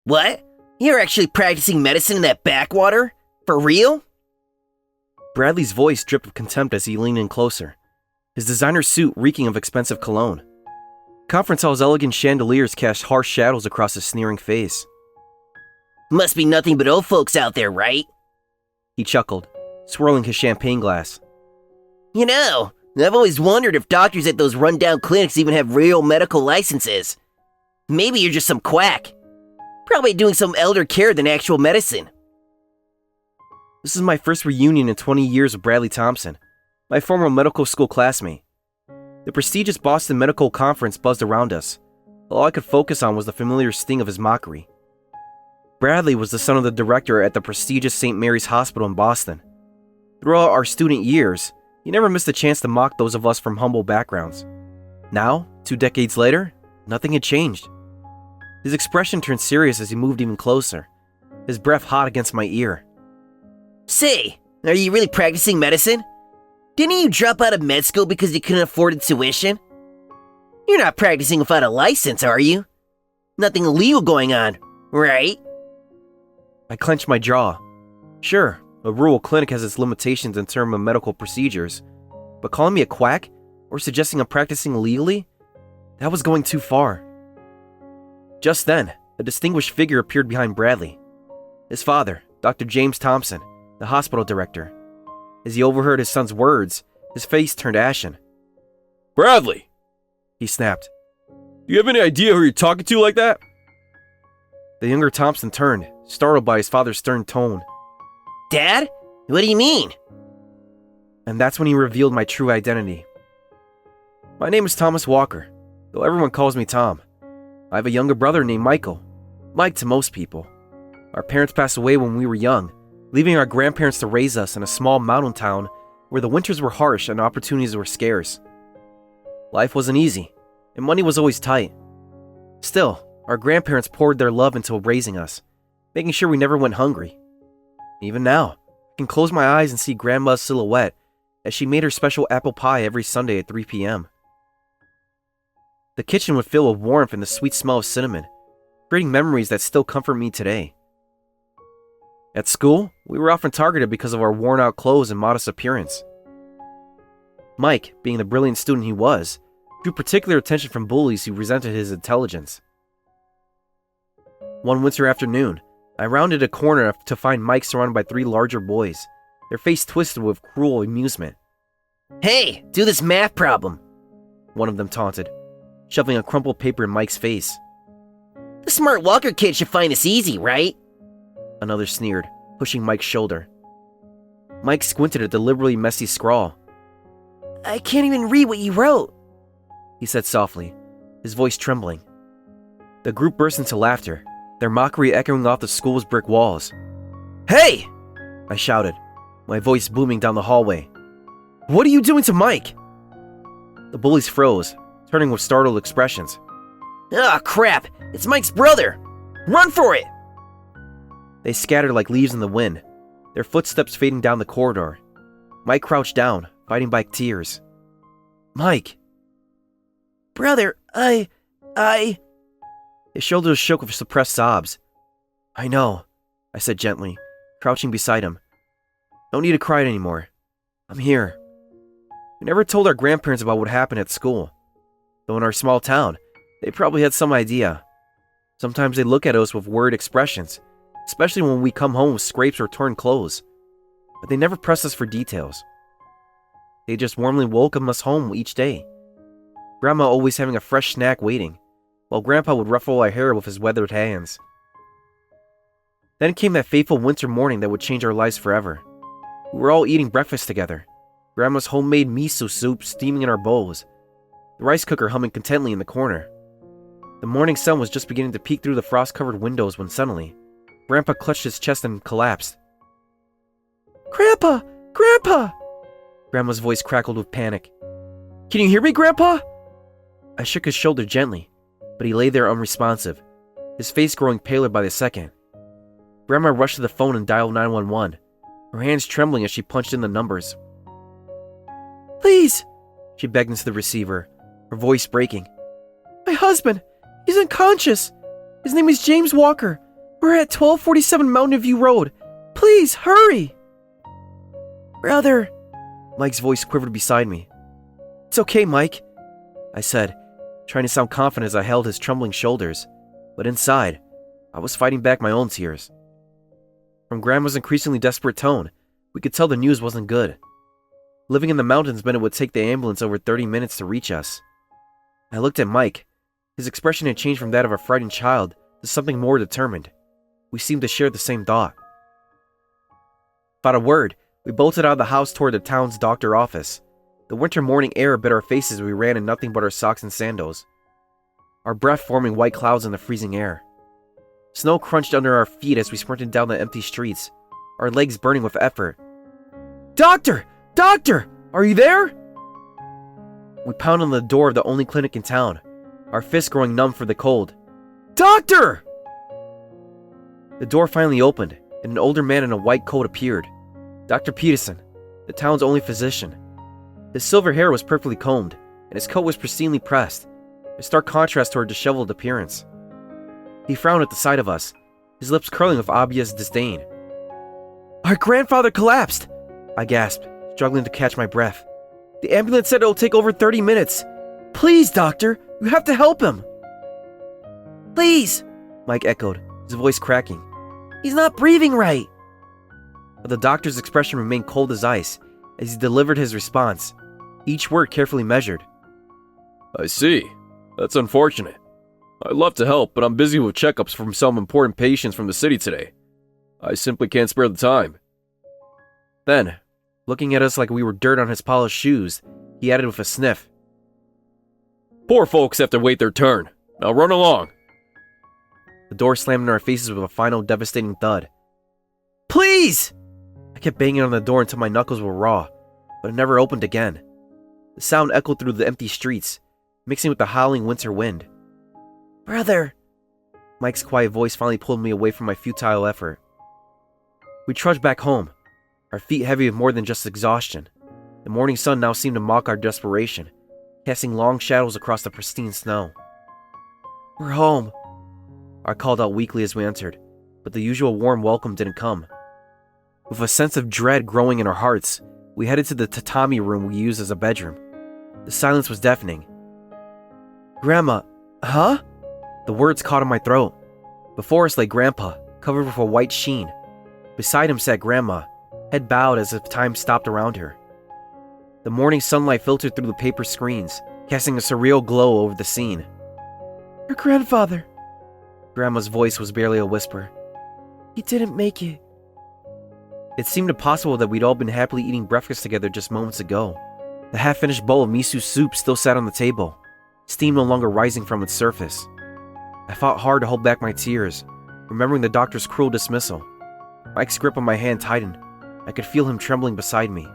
What? You're actually practicing medicine in that backwater? For real? Bradley's voice dripped with contempt as he leaned in closer, his designer suit reeking of expensive cologne. Conference hall's elegant chandeliers cast harsh shadows across his sneering face. Must be nothing but old folks out there, right? He chuckled, swirling his champagne glass. You know, I've always wondered if doctors at those rundown clinics even have real medical licenses. Maybe you're just some quack. Probably doing some elder care than actual medicine. This is my first reunion in 20 years with Bradley Thompson, my former medical school classmate. The prestigious Boston Medical Conference buzzed around us. All I could focus on was the familiar sting of his mockery. Bradley was the son of the director at the prestigious St. Mary's Hospital in Boston. Throughout our student years, he never missed a chance to mock those of us from humble backgrounds. Now, 2 decades later, nothing had changed. His expression turned serious as he moved even closer, his breath hot against my ear. Say, are you really practicing medicine? Didn't you drop out of med school because you couldn't afford the tuition? You're not practicing without a license, are you? Nothing illegal going on, right? I clenched my jaw. Sure, a rural clinic has its limitations in terms of medical procedures, but calling me a quack or suggesting I'm practicing illegally? That was going too far. Just then, a distinguished figure appeared behind Bradley. His father, Dr. James Thompson, the hospital director. As he overheard his son's words, his face turned ashen. "Bradley!" he snapped. "Do you have any idea who you're talking to like that?" The younger Thompson turned, startled by his father's stern tone. Dad? What do you mean? And that's when he revealed my true identity. My name is Thomas Walker, though everyone calls me Tom. I have a younger brother named Michael. Mike to most people. Our parents passed away when we were young, leaving our grandparents to raise us in a small mountain town where the winters were harsh and opportunities were scarce. Life wasn't easy, and money was always tight. Still, our grandparents poured their love into raising us, making sure we never went hungry. Even now, I can close my eyes and see Grandma's silhouette as she made her special apple pie every Sunday at 3 p.m. The kitchen would fill with warmth and the sweet smell of cinnamon, creating memories that still comfort me today. At school, we were often targeted because of our worn-out clothes and modest appearance. Mike, being the brilliant student he was, drew particular attention from bullies who resented his intelligence. One winter afternoon, I rounded a corner to find Mike surrounded by 3 larger boys, their face twisted with cruel amusement. Hey, do this math problem, one of them taunted, shoving a crumpled paper in Mike's face. The smart Walker kid should find this easy, right? Another sneered, pushing Mike's shoulder. Mike squinted at the deliberately messy scrawl. I can't even read what you wrote, he said softly, his voice trembling. The group burst into laughter, their mockery echoing off the school's brick walls. "Hey!" I shouted, my voice booming down the hallway. "What are you doing to Mike?" The bullies froze, turning with startled expressions. Ah, crap! It's Mike's brother! Run for it! They scattered like leaves in the wind, their footsteps fading down the corridor. Mike crouched down, fighting back tears. "Mike!" Brother, I... His shoulders shook with suppressed sobs. "I know," I said gently, crouching beside him. "No need to cry anymore. I'm here." We never told our grandparents about what happened at school. Though in our small town, they probably had some idea. Sometimes they look at us with worried expressions, especially when we come home with scrapes or torn clothes. But they never pressed us for details. They just warmly welcomed us home each day. Grandma always having a fresh snack waiting, while Grandpa would ruffle our hair with his weathered hands. Then came that fateful winter morning that would change our lives forever. We were all eating breakfast together, Grandma's homemade miso soup steaming in our bowls, the rice cooker humming contentedly in the corner. The morning sun was just beginning to peek through the frost-covered windows when suddenly, Grandpa clutched his chest and collapsed. "Grandpa! Grandpa!" Grandma's voice crackled with panic. "Can you hear me, Grandpa?" I shook his shoulder gently, but he lay there unresponsive, his face growing paler by the second. Grandma rushed to the phone and dialed 911, her hands trembling as she punched in the numbers. "Please," she begged into the receiver, her voice breaking. "My husband, he's unconscious. His name is James Walker. We're at 1247 Mountain View Road. Please, hurry! Brother! Mike's voice quivered beside me. It's okay, Mike, I said, trying to sound confident as I held his trembling shoulders. But inside, I was fighting back my own tears. From Grandma's increasingly desperate tone, we could tell the news wasn't good. Living in the mountains meant it would take the ambulance over 30 minutes to reach us. I looked at Mike. His expression had changed from that of a frightened child to something more determined. We seemed to share the same thought. Without a word, we bolted out of the house toward the town's doctor office. The winter morning air bit our faces as we ran in nothing but our socks and sandals, our breath forming white clouds in the freezing air. Snow crunched under our feet as we sprinted down the empty streets, our legs burning with effort. Doctor! Doctor! Are you there? We pounded on the door of the only clinic in town, our fists growing numb for the cold. Doctor! The door finally opened, and an older man in a white coat appeared. Dr. Peterson, the town's only physician. His silver hair was perfectly combed, and his coat was pristinely pressed, a stark contrast to our disheveled appearance. He frowned at the sight of us, his lips curling with obvious disdain. Our grandfather collapsed, I gasped, struggling to catch my breath. The ambulance said it'll take over 30 minutes. Please, doctor, you have to help him. Please, Mike echoed, his voice cracking. He's not breathing right. But the doctor's expression remained cold as ice as he delivered his response, each word carefully measured. I see. That's unfortunate. I'd love to help, but I'm busy with checkups from some important patients from the city today. I simply can't spare the time. Then, looking at us like we were dirt on his polished shoes, he added with a sniff. Poor folks have to wait their turn. Now run along. The door slammed in our faces with a final devastating thud. Please! I kept banging on the door until my knuckles were raw, but it never opened again. The sound echoed through the empty streets, mixing with the howling winter wind. Brother! Mike's quiet voice finally pulled me away from my futile effort. We trudged back home, our feet heavy with more than just exhaustion. The morning sun now seemed to mock our desperation, casting long shadows across the pristine snow. We're home, I called out weakly as we entered, but the usual warm welcome didn't come. With a sense of dread growing in our hearts, we headed to the tatami room we used as a bedroom. The silence was deafening. Grandma, huh? The words caught in my throat. Before us lay Grandpa, covered with a white sheen. Beside him sat Grandma, head bowed as if time stopped around her. The morning sunlight filtered through the paper screens, casting a surreal glow over the scene. Your grandfather. Grandma's voice was barely a whisper. He didn't make it. It seemed impossible that we'd all been happily eating breakfast together just moments ago. The half-finished bowl of miso soup still sat on the table, steam no longer rising from its surface. I fought hard to hold back my tears, remembering the doctor's cruel dismissal. Mike's grip on my hand tightened. I could feel him trembling beside me.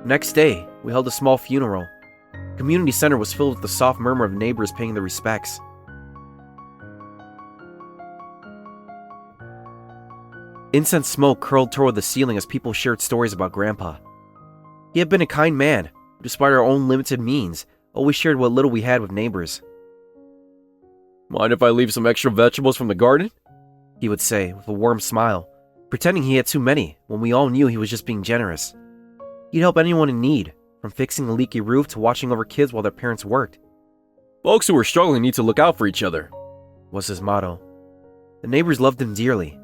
Next day, we held a small funeral. The community center was filled with the soft murmur of neighbors paying their respects. Incense smoke curled toward the ceiling as people shared stories about Grandpa. He had been a kind man, who, despite our own limited means, always shared what little we had with neighbors. Mind if I leave some extra vegetables from the garden? He would say with a warm smile, pretending he had too many when we all knew he was just being generous. He'd help anyone in need, from fixing a leaky roof to watching over kids while their parents worked. Folks who are struggling need to look out for each other, was his motto. The neighbors loved him dearly.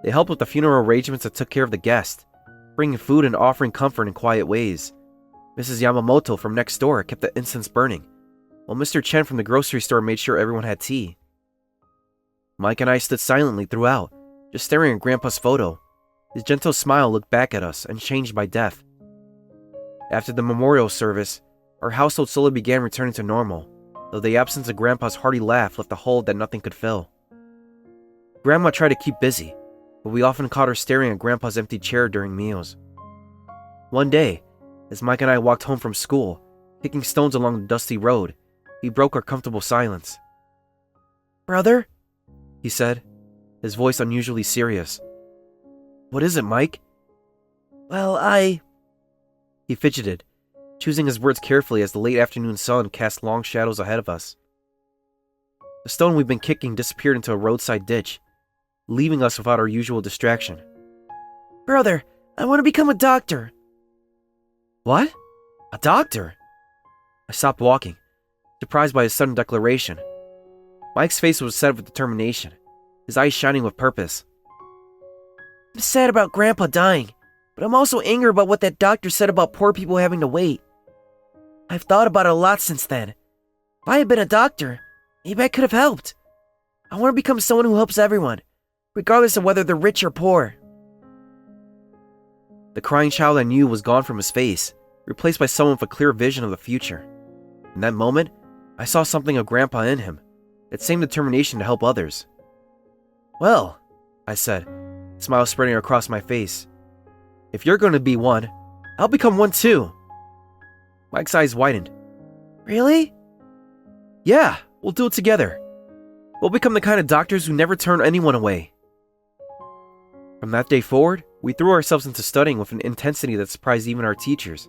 They helped with the funeral arrangements that took care of the guests, bringing food and offering comfort in quiet ways. Mrs. Yamamoto from next door kept the incense burning, while Mr. Chen from the grocery store made sure everyone had tea. Mike and I stood silently throughout, just staring at Grandpa's photo. His gentle smile looked back at us, unchanged by death. After the memorial service, our household slowly began returning to normal, though the absence of Grandpa's hearty laugh left a hole that nothing could fill. Grandma tried to keep busy, but we often caught her staring at Grandpa's empty chair during meals. One day, as Mike and I walked home from school, kicking stones along the dusty road, he broke our comfortable silence. Brother? He said, his voice unusually serious. What is it, Mike? Well, He fidgeted, choosing his words carefully as the late afternoon sun cast long shadows ahead of us. The stone we'd been kicking disappeared into a roadside ditch, leaving us without our usual distraction. Brother, I want to become a doctor. What? A doctor? I stopped walking, surprised by his sudden declaration. Mike's face was set with determination, his eyes shining with purpose. I'm sad about Grandpa dying, but I'm also angry about what that doctor said about poor people having to wait. I've thought about it a lot since then. If I had been a doctor, maybe I could have helped. I want to become someone who helps everyone, regardless of whether they're rich or poor. The crying child I knew was gone from his face, replaced by someone with a clear vision of the future. In that moment, I saw something of Grandpa in him, that same determination to help others. Well, I said, a smile spreading across my face. If you're going to be one, I'll become one too. Mike's eyes widened. Really? Yeah, we'll do it together. We'll become the kind of doctors who never turn anyone away. From that day forward, we threw ourselves into studying with an intensity that surprised even our teachers.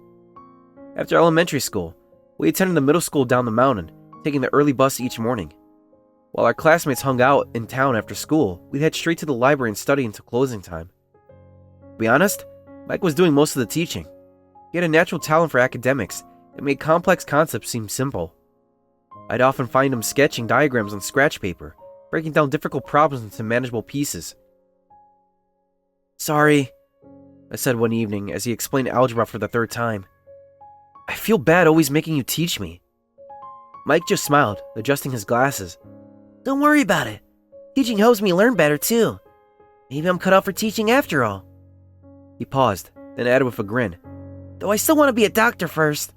After elementary school, we attended the middle school down the mountain, taking the early bus each morning. While our classmates hung out in town after school, we'd head straight to the library and study until closing time. To be honest, Mike was doing most of the teaching. He had a natural talent for academics that made complex concepts seem simple. I'd often find him sketching diagrams on scratch paper, breaking down difficult problems into manageable pieces. Sorry, I said one evening as he explained algebra for the third time. I feel bad always making you teach me. Mike just smiled, adjusting his glasses. Don't worry about it. Teaching helps me learn better too. Maybe I'm cut out for teaching after all. He paused, then added with a grin. Though I still want to be a doctor first.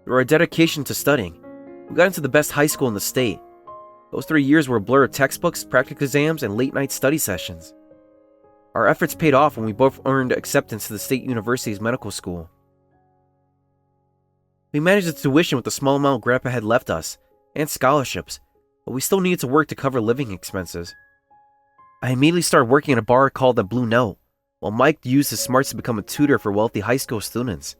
Through our dedication to studying, we got into the best high school in the state. Those 3 years were a blur of textbooks, practical exams, and late-night study sessions. Our efforts paid off when we both earned acceptance to the State University's medical school. We managed the tuition with the small amount Grandpa had left us, and scholarships, but we still needed to work to cover living expenses. I immediately started working at a bar called the Blue Note, while Mike used his smarts to become a tutor for wealthy high school students.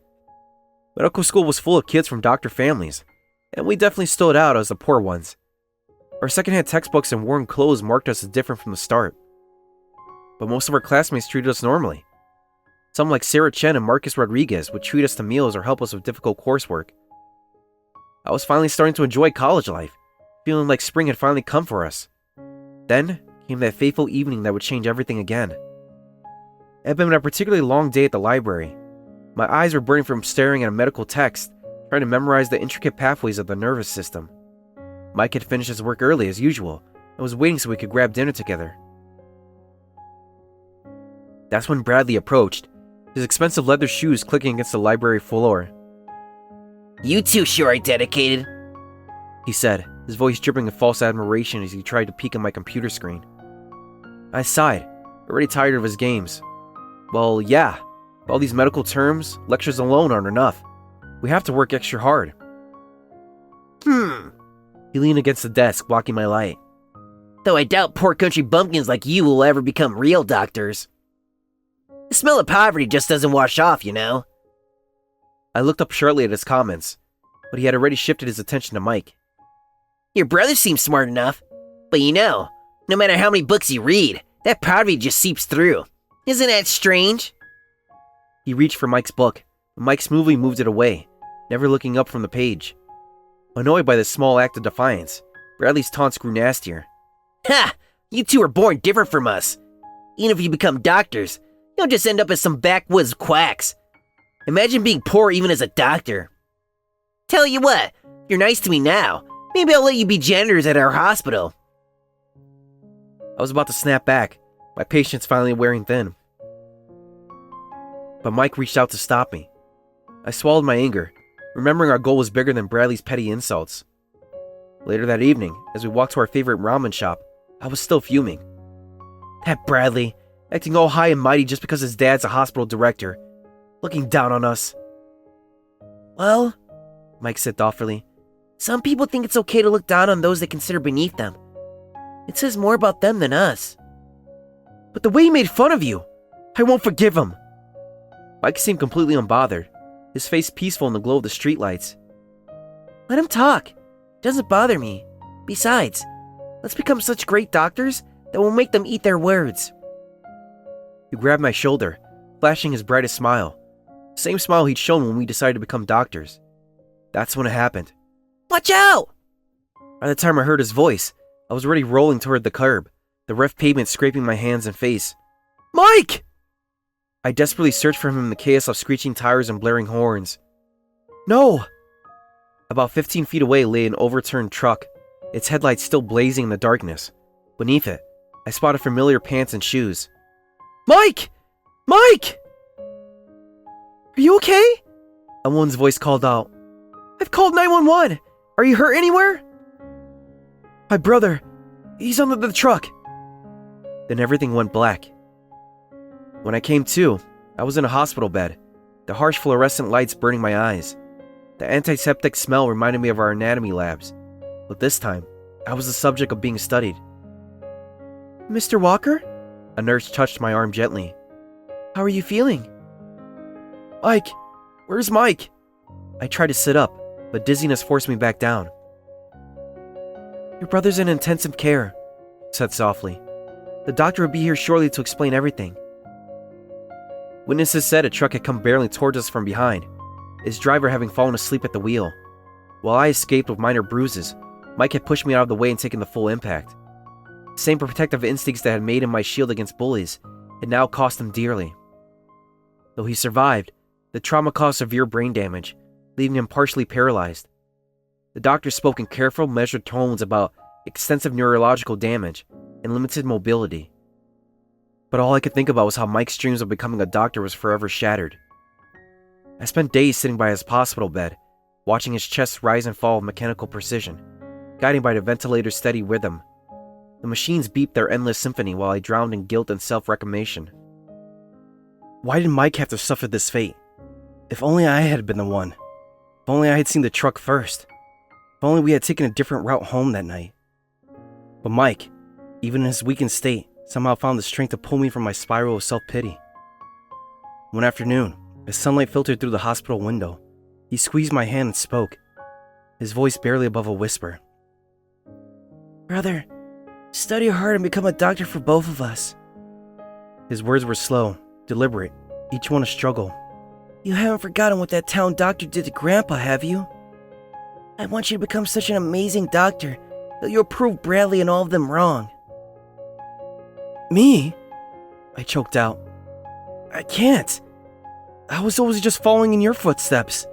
Medical school was full of kids from doctor families, and we definitely stood out as the poor ones. Our secondhand textbooks and worn clothes marked us as different from the start. But most of our classmates treated us normally. Some like Sarah Chen and Marcus Rodriguez would treat us to meals or help us with difficult coursework. I was finally starting to enjoy college life, feeling like spring had finally come for us. Then came that fateful evening that would change everything again. It had been a particularly long day at the library. My eyes were burning from staring at a medical text, trying to memorize the intricate pathways of the nervous system. Mike had finished his work early as usual, and was waiting so we could grab dinner together. That's when Bradley approached, his expensive leather shoes clicking against the library floor. You two sure are dedicated, He said, his voice dripping with false admiration as he tried to peek at my computer screen. I sighed, already tired of his games. Well, yeah, all these medical terms, lectures alone aren't enough. We have to work extra hard. He leaned against the desk, blocking my light. Though I doubt poor country bumpkins like you will ever become real doctors. The smell of poverty just doesn't wash off, you know. I looked up sharply at his comments, but he had already shifted his attention to Mike. Your brother seems smart enough, but you know, no matter how many books you read, that poverty just seeps through. Isn't that strange? He reached for Mike's book, but Mike smoothly moved it away, never looking up from the page. Annoyed by this small act of defiance, Bradley's taunts grew nastier. Ha! You two are born different from us. Even if you become doctors, you'll just end up as some backwoods quacks. Imagine being poor even as a doctor. Tell you what, if you're nice to me now, maybe I'll let you be janitors at our hospital. I was about to snap back, my patience finally wearing thin. But Mike reached out to stop me. I swallowed my anger, remembering our goal was bigger than Bradley's petty insults. Later that evening, as we walked to our favorite ramen shop, I was still fuming. That Bradley, acting all high and mighty just because his dad's a hospital director, looking down on us. Well, Mike said thoughtfully, some people think it's okay to look down on those they consider beneath them. It says more about them than us. But the way he made fun of you, I won't forgive him. Mike seemed completely unbothered, his face peaceful in the glow of the streetlights. Let him talk. It doesn't bother me. Besides, let's become such great doctors that will make them eat their words. He grabbed my shoulder, flashing his brightest smile. Same smile he'd shown when we decided to become doctors. That's when it happened. Watch out! By the time I heard his voice, I was already rolling toward the curb, the rough pavement scraping my hands and face. Mike! I desperately searched for him in the chaos of screeching tires and blaring horns. No! About 15 feet away lay an overturned truck, its headlights still blazing in the darkness. Beneath it, I spotted familiar pants and shoes. Mike! Mike! Are you okay? A woman's voice called out. I've called 911! Are you hurt anywhere? My brother, he's under the truck. Then everything went black. When I came to, I was in a hospital bed, the harsh fluorescent lights burning my eyes. The antiseptic smell reminded me of our anatomy labs, but this time, I was the subject of being studied. Mr. Walker? A nurse touched my arm gently. How are you feeling? Mike! Where's Mike? I tried to sit up, but dizziness forced me back down. Your brother's in intensive care, she said softly. The doctor will be here shortly to explain everything. Witnesses said a truck had come barreling towards us from behind, its driver having fallen asleep at the wheel. While I escaped with minor bruises, Mike had pushed me out of the way and taken the full impact. The same protective instincts that had made him my shield against bullies had now cost him dearly. Though he survived, the trauma caused severe brain damage, leaving him partially paralyzed. The doctor spoke in careful, measured tones about extensive neurological damage and limited mobility. But all I could think about was how Mike's dreams of becoming a doctor was forever shattered. I spent days sitting by his hospital bed, watching his chest rise and fall with mechanical precision, guided by the ventilator's steady rhythm. The machines beeped their endless symphony while I drowned in guilt and self-reclamation. Why did Mike have to suffer this fate? If only I had been the one. If only I had seen the truck first. If only we had taken a different route home that night. But Mike, even in his weakened state, somehow found the strength to pull me from my spiral of self-pity. One afternoon, as sunlight filtered through the hospital window, he squeezed my hand and spoke, his voice barely above a whisper. Brother, study hard and become a doctor for both of us. His words were slow, deliberate, each one a struggle. You haven't forgotten what that town doctor did to Grandpa, have you? I want you to become such an amazing doctor that you'll prove Bradley and all of them wrong. Me? I choked out. I can't. I was always just following in your footsteps.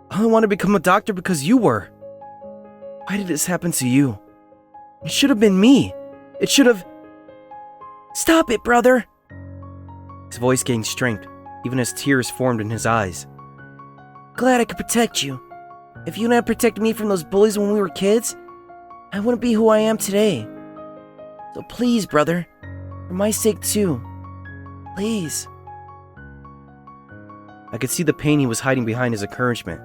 I only wanted to become a doctor because you were. Why did this happen to you? It should have been me. It should have... Stop it, brother! His voice gained strength, even as tears formed in his eyes. Glad I could protect you. If you hadn't protected me from those bullies when we were kids, I wouldn't be who I am today. So please, brother, for my sake too. Please. I could see the pain he was hiding behind his encouragement,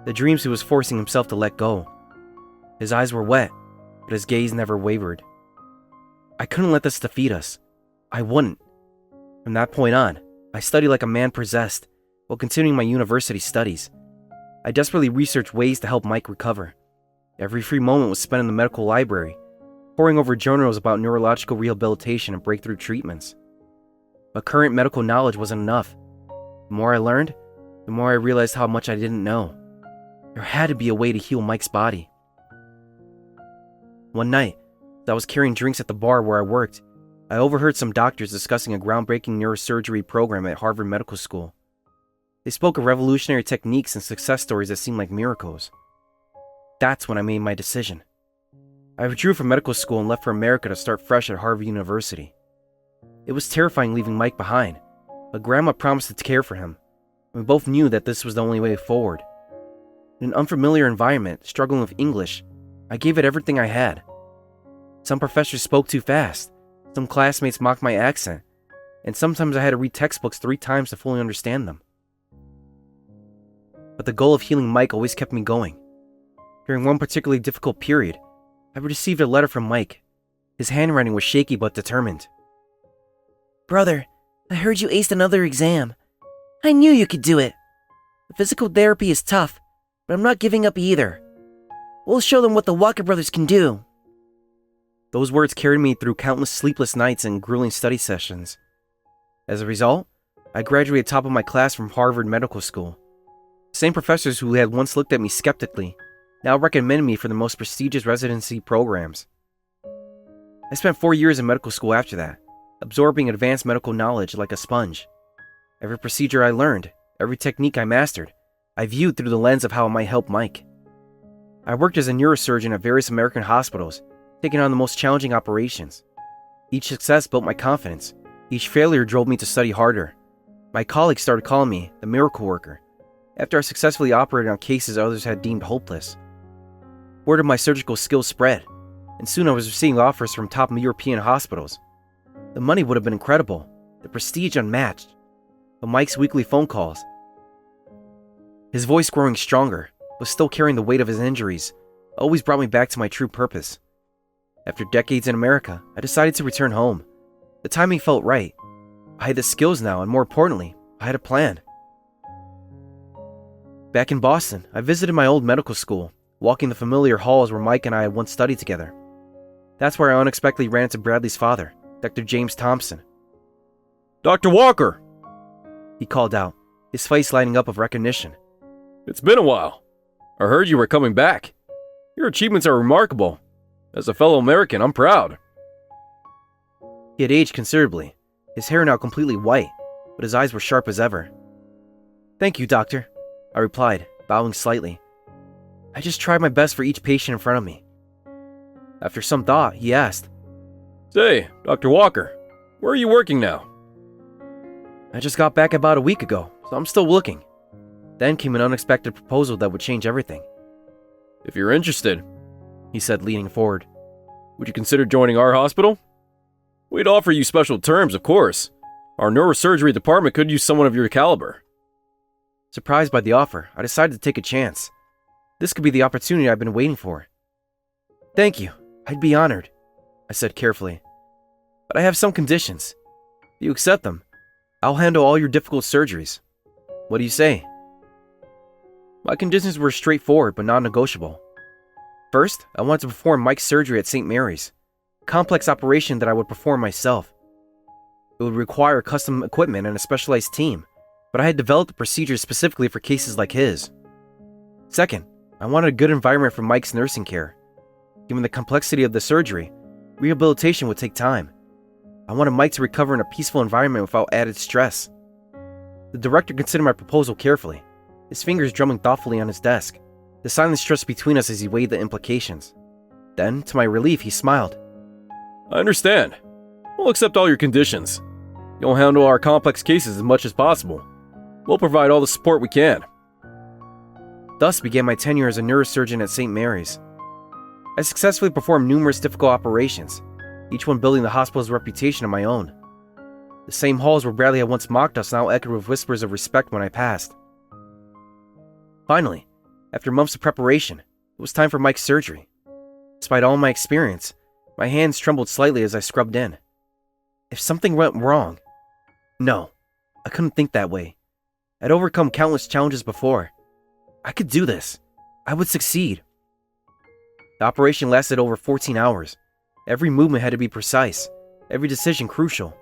the dreams he was forcing himself to let go. His eyes were wet, but his gaze never wavered. I couldn't let this defeat us. I wouldn't. From that point on, I studied like a man possessed, while continuing my university studies. I desperately researched ways to help Mike recover. Every free moment was spent in the medical library, poring over journals about neurological rehabilitation and breakthrough treatments. But current medical knowledge wasn't enough. The more I learned, the more I realized how much I didn't know. There had to be a way to heal Mike's body. One night, as I was carrying drinks at the bar where I worked, I overheard some doctors discussing a groundbreaking neurosurgery program at Harvard Medical School. They spoke of revolutionary techniques and success stories that seemed like miracles. That's when I made my decision. I withdrew from medical school and left for America to start fresh at Harvard University. It was terrifying leaving Mike behind, but Grandma promised to care for him. We both knew that this was the only way forward. In an unfamiliar environment, struggling with English, I gave it everything I had. Some professors spoke too fast, some classmates mocked my accent, and sometimes I had to read textbooks 3 times to fully understand them. But the goal of healing Mike always kept me going. During one particularly difficult period, I received a letter from Mike. His handwriting was shaky but determined. Brother, I heard you aced another exam. I knew you could do it. The physical therapy is tough, but I'm not giving up either. We'll show them what the Walker brothers can do. Those words carried me through countless sleepless nights and grueling study sessions. As a result, I graduated top of my class from Harvard Medical School. The same professors who had once looked at me skeptically now recommended me for the most prestigious residency programs. I spent 4 years in medical school after that, absorbing advanced medical knowledge like a sponge. Every procedure I learned, every technique I mastered, I viewed through the lens of how it might help Mike. I worked as a neurosurgeon at various American hospitals, taking on the most challenging operations. Each success built my confidence. Each failure drove me to study harder. My colleagues started calling me the miracle worker, after I successfully operated on cases others had deemed hopeless. Word of my surgical skills spread, and soon I was receiving offers from top European hospitals. The money would have been incredible, the prestige unmatched. But Mike's weekly phone calls, his voice growing stronger, but still carrying the weight of his injuries, always brought me back to my true purpose. After decades in America, I decided to return home. The timing felt right. I had the skills now, and more importantly, I had a plan. Back in Boston, I visited my old medical school, walking the familiar halls where Mike and I had once studied together. That's where I unexpectedly ran into Bradley's father, Dr. James Thompson. Dr. Walker! He called out, his face lighting up of recognition. It's been a while. I heard you were coming back. Your achievements are remarkable. As a fellow American, I'm proud. He had aged considerably, his hair now completely white, but his eyes were sharp as ever. Thank you, doctor, I replied, bowing slightly. I just tried my best for each patient in front of me. After some thought, he asked, Say, Dr. Walker, where are you working now? I just got back about a week ago, so I'm still looking. Then came an unexpected proposal that would change everything. If you're interested, he said, leaning forward, would you consider joining our hospital? We'd offer you special terms, of course. Our neurosurgery department could use someone of your caliber. Surprised by the offer, I decided to take a chance. This could be the opportunity I've been waiting for. Thank you, I'd be honored, I said carefully. But I have some conditions. If you accept them, I'll handle all your difficult surgeries. What do you say? My conditions were straightforward but non-negotiable. First, I wanted to perform Mike's surgery at St. Mary's, a complex operation that I would perform myself. It would require custom equipment and a specialized team, but I had developed the procedures specifically for cases like his. Second, I wanted a good environment for Mike's nursing care. Given the complexity of the surgery, rehabilitation would take time. I wanted Mike to recover in a peaceful environment without added stress. The director considered my proposal carefully, his fingers drumming thoughtfully on his desk. The silence stretched between us as he weighed the implications. Then, to my relief, he smiled. I understand. We'll accept all your conditions. You'll handle our complex cases as much as possible. We'll provide all the support we can. Thus began my tenure as a neurosurgeon at St. Mary's. I successfully performed numerous difficult operations, each one building the hospital's reputation of my own. The same halls where Bradley had once mocked us now echoed with whispers of respect when I passed. Finally, after months of preparation, it was time for Mike's surgery. Despite all my experience, my hands trembled slightly as I scrubbed in. If something went wrong... No, I couldn't think that way. I'd overcome countless challenges before. I could do this. I would succeed. The operation lasted over 14 hours. Every movement had to be precise, every decision crucial.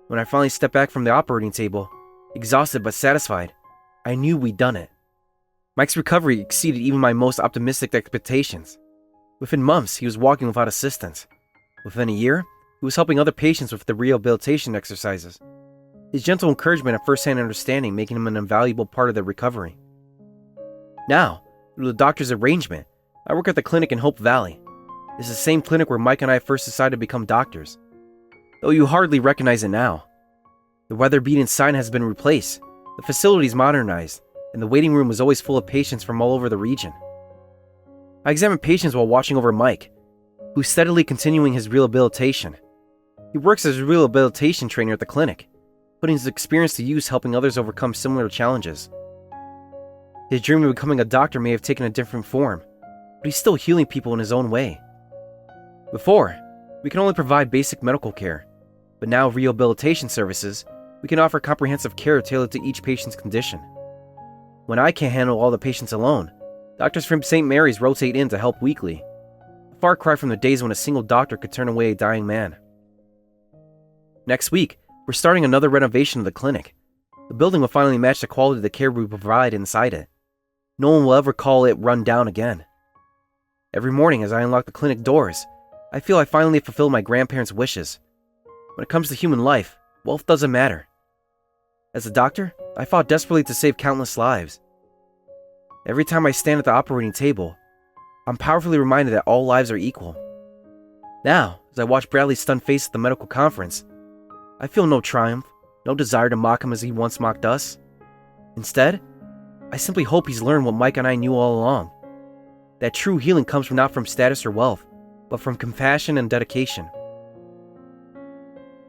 When I finally stepped back from the operating table, exhausted but satisfied, I knew we'd done it. Mike's recovery exceeded even my most optimistic expectations. Within months, he was walking without assistance. Within a year, he was helping other patients with the rehabilitation exercises. His gentle encouragement and first-hand understanding making him an invaluable part of their recovery. Now, through the doctor's arrangement, I work at the clinic in Hope Valley. It's the same clinic where Mike and I first decided to become doctors. Though you hardly recognize it now. The weather-beaten sign has been replaced, the facility's modernized, and the waiting room was always full of patients from all over the region. I examined patients while watching over Mike, who's steadily continuing his rehabilitation. He works as a rehabilitation trainer at the clinic, putting his experience to use helping others overcome similar challenges. His dream of becoming a doctor may have taken a different form, but he's still healing people in his own way. Before, we could only provide basic medical care, but now rehabilitation services, we can offer comprehensive care tailored to each patient's condition. When I can't handle all the patients alone, doctors from St. Mary's rotate in to help weekly. A far cry from the days when a single doctor could turn away a dying man. Next week, we're starting another renovation of the clinic. The building will finally match the quality of the care we provide inside it. No one will ever call it run down again. Every morning as I unlock the clinic doors, I feel I finally fulfilled my grandparents' wishes. When it comes to human life, wealth doesn't matter. As a doctor, I fought desperately to save countless lives. Every time I stand at the operating table, I'm powerfully reminded that all lives are equal. Now, as I watch Bradley's stunned face at the medical conference, I feel no triumph, no desire to mock him as he once mocked us. Instead, I simply hope he's learned what Mike and I knew all along. That true healing comes not from status or wealth, but from compassion and dedication.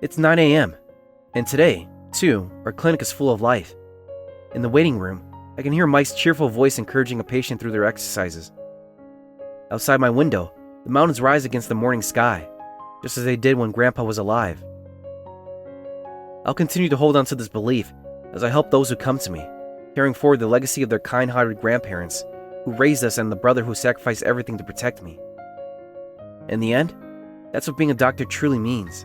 It's 9 a.m., and today, too, our clinic is full of life. In the waiting room, I can hear Mike's cheerful voice encouraging a patient through their exercises. Outside my window, the mountains rise against the morning sky, just as they did when Grandpa was alive. I'll continue to hold on to this belief as I help those who come to me, carrying forward the legacy of their kind-hearted grandparents who raised us and the brother who sacrificed everything to protect me. In the end, that's what being a doctor truly means.